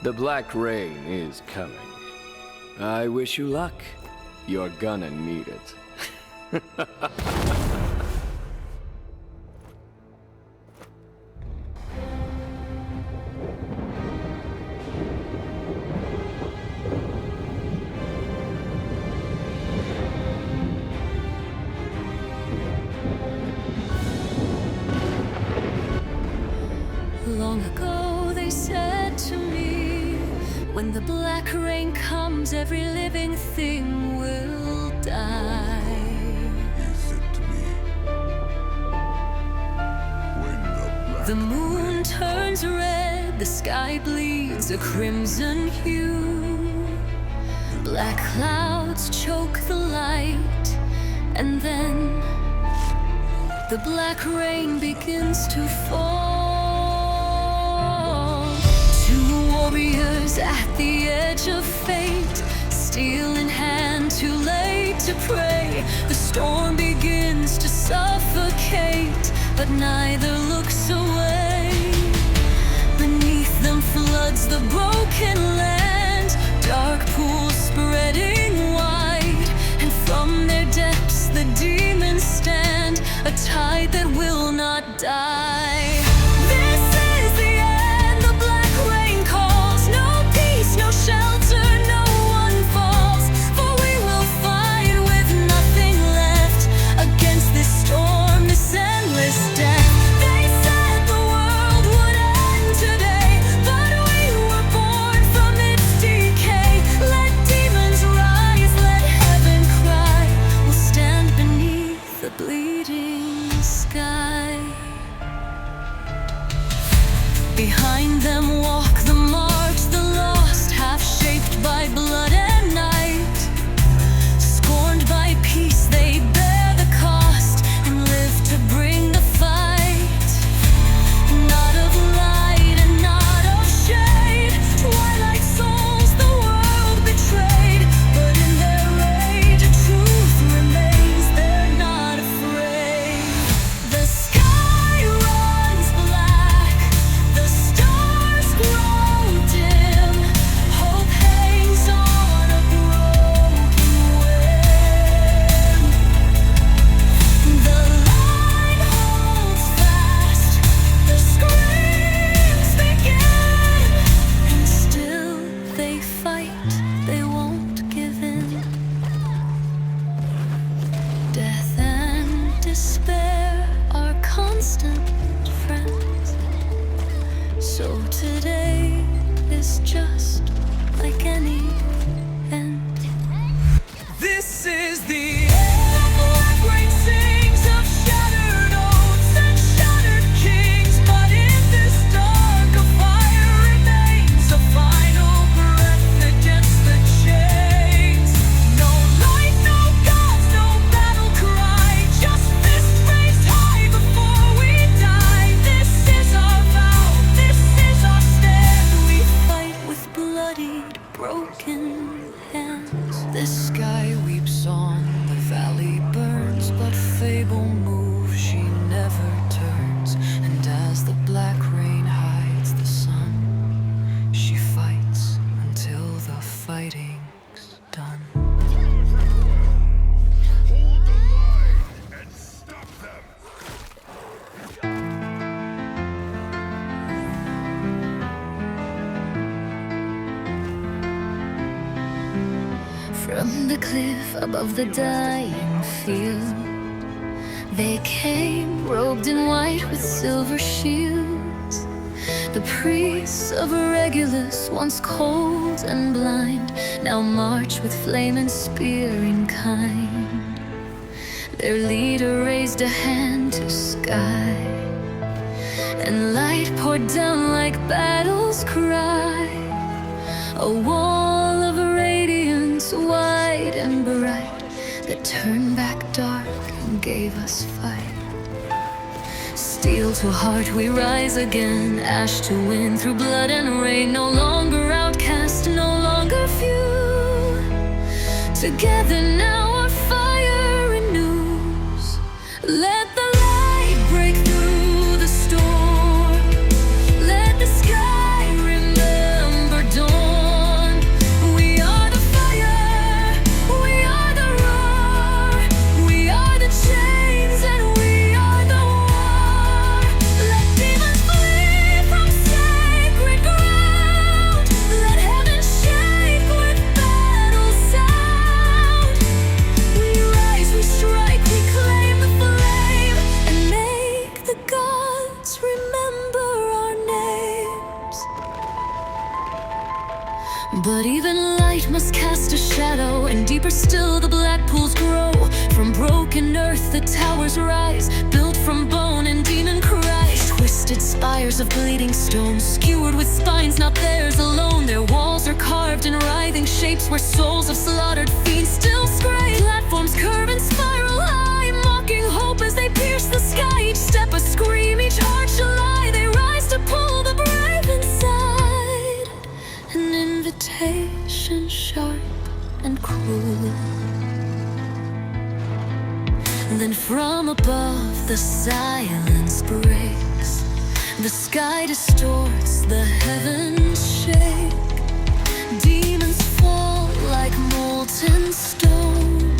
The Black Rain is coming. I wish you luck. You're gonna need it. Long ago they said to me, when the black rain comes, every living thing will die. He said to me, when The moon turns red, the sky bleeds a crimson hue. Black clouds choke the light, and then the black rain begins to fall. Two warriors at the edge of fate, steel in hand, too late to pray. The storm begins to suffocate, but neither looks away. Beneath them floods the broken land, dark pools spreading wide, and from their depths the demons stand, a tide that will not die. This is the end, the black rain calls. No peace, no shelter, no one falls, for we will fight with nothing left against this storm, this endless death. They said the world would end today, but we were born from its decay. Let demons rise, let heaven cry. We'll stand beneath the bleeding sky. Behind them walk the marked, the lost, half-shaped by blood and night. Scorned by peace, they bear the cost and live to bring the fight. Not of light and not of shade, twilight souls the world betrayed, but in their rage a truth remains, they're not afraid. The sky runs black, the stars grow dim, hope hangs on a broken wind. The line holds fast, the screams begin, and still they fight, they won't give in. Death and despair are constant friends. So today is just like any end. This is the end. The black rain sings of shattered oaths and shattered kings, but in this dark a fire remains, a final breath against the chains. No light, no gods, no battle cry, just fist raised high before we die. This is our vow, this is our stand. We fight with bloodied, broken hands. The sky weeps on, the valley burns, but Fable moves, she never turns. And as the black rain hides the sun, she fights until the fighting's done. hold the line and stop them. From the cliff above the dying field, they came robed in white with silver shields. The priests of Regulus, once cold and blind, now march with flame and spear in kind. Their leader raised a hand to sky, and light poured down like battle's cry. A wall of radiance, wide and bright, that turned back dark and gave us fight. Steel to heart we rise again, ash to wind through blood and rain. No longer outcast, no longer few. Together now our fire renews. Let the light break through the storm. Let the sky remember dawn. But even light must cast a shadow, and deeper still the black pools grow. From broken earth the towers rise, built from bone and demon cries. Twisted spires of bleeding stone, skewered with spines not theirs alone. Their walls are carved in writhing shapes where souls of slaughtered fiends still scrape. Platforms curve and spiral high, mocking hope as they pierce the sky. Each step a scream, each arch a lie. They rise to pull the brave inside, an invitation sharp and cruel. Then from above the silence breaks, the sky distorts, the heavens shake. Demons fall like molten stone,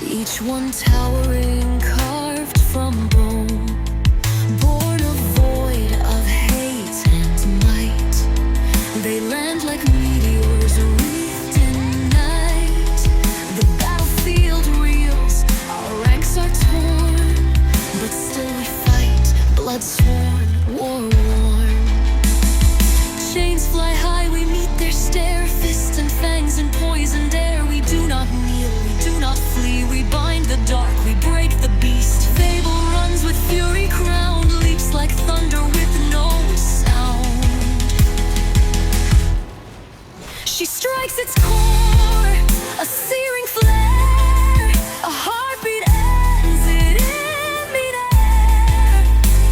each one towering, carved from bone. Born of void of hate and might, they land like meteors wreathed in night. The battlefield reels, our ranks are torn, but still we fight, blood sworn, war worn. Chains fly high, we meet their stare, fists and fangs and poisoned air. We do not kneel, we do not flee, we bind the dark, we break the beast. Fable runs with fury crowned, leaps like thunder with no sound. She strikes its core, a searing flare, a heartbeat ends it in midair.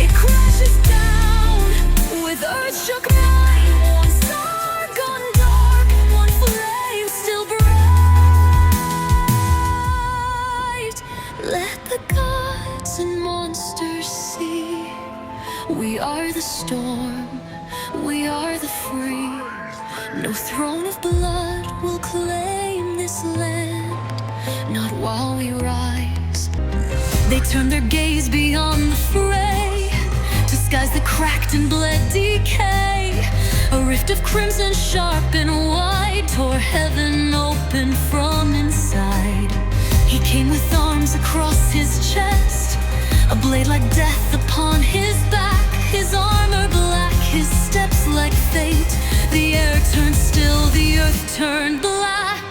It crashes down with earth-shook might. One star gone dark, one flame still bright. Let the gods and monsters see, we are the storm, we are the free. No throne of blood will claim this land, not while we rise. They turn their gaze beyond the fray, to skies that cracked and bled decay. A rift of crimson sharp and wide tore heaven open from inside. He came with arms across his chest, a blade like death upon his back. His armor black, his steps like fate. The air turned still, the earth turned black.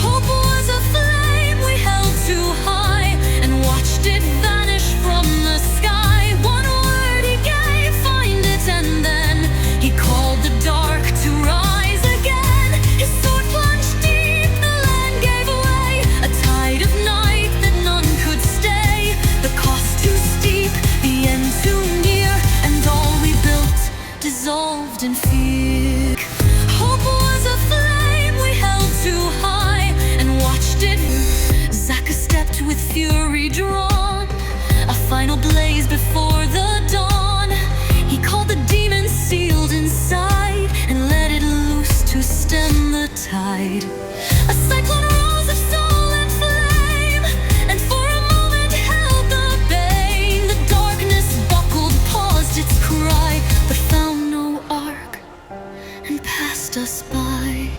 Hope was a flame we held too high, and watched it vanish from the sky. One word he gave, find it, and then he called the dark to rise again. His sword plunged deep, the land gave way, a tide of night that none could stay. The cost too steep, the end too near, and all we built dissolved in fear. Hope was a flame we held too high, and watched it. Zaka stepped with fury drawn, a final blaze before the dawn. He called the demons sealed inside, and let it loose to stem the tide. A cyclone rose of soul and flame, and for a moment held the bane. The darkness buckled, paused its cry, but found no ark, and passed us by.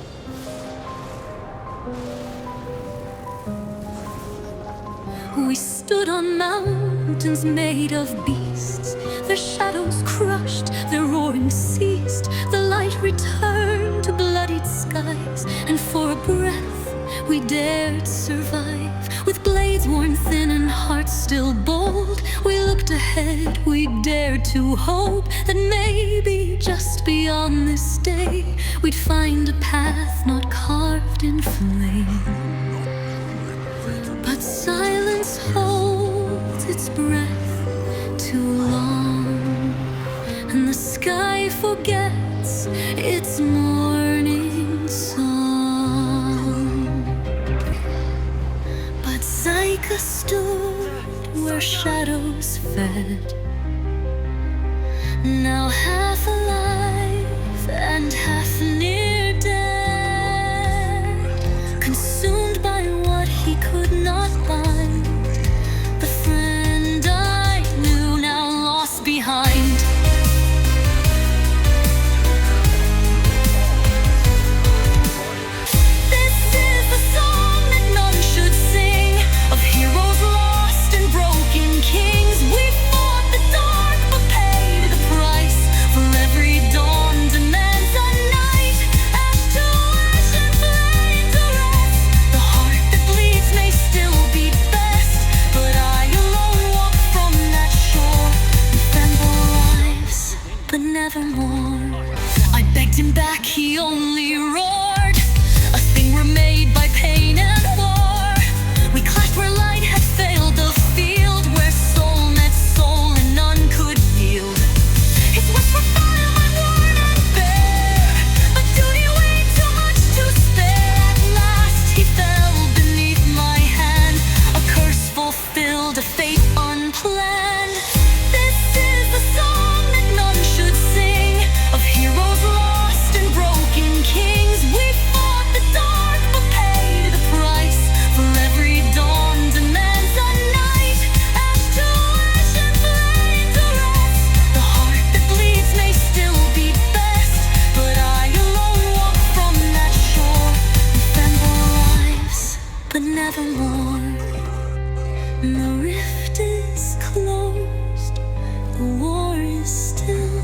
We stood on mountains made of beasts, their shadows crushed, their roaring ceased. The light returned to bloodied skies, and for a breath we dared survive. With blades worn thin and hearts still bold, we looked ahead, we dared to hope that maybe just beyond this day we'd find a path not carved in flame. But silence holds its breath too long, and the sky forgets its morning song. But Zyka stood where shadows fed, now half alive and half near dead, consumed by what he could not bind. The friend I knew now lost behind. This is the song that none should sing, of heroes lost and broken kings. We fought the dark but paid the price, forever him back, he only roared. A thing we're made by pain and war. We clashed where light had failed, the field where soul met soul and none could yield. His words were fire, my worn and bare, but duty weighed too much to spare. At last he fell beneath my hand, a curse fulfilled, a fate unplanned. This is the song that none should sing, of heroes lost and broken kings. We fought the dark but paid the price, for every dawn demands a night. Ash to ash and flame to rest, the heart that bleeds may still beat best, but I alone walk from that shore. Fable lives, but nevermore. The rift is closed, the war is still,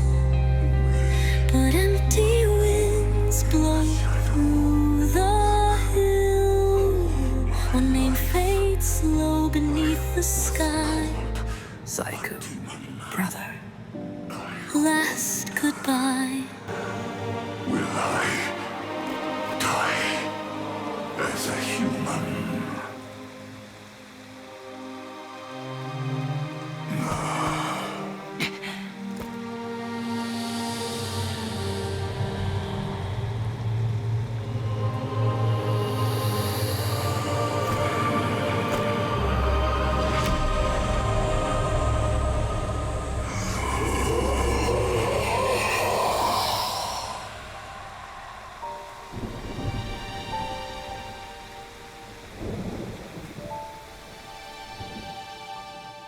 but empty winds blow through the hill. One name fades low beneath the sky. Psycho, brother. Last goodbye. Will I die as a human?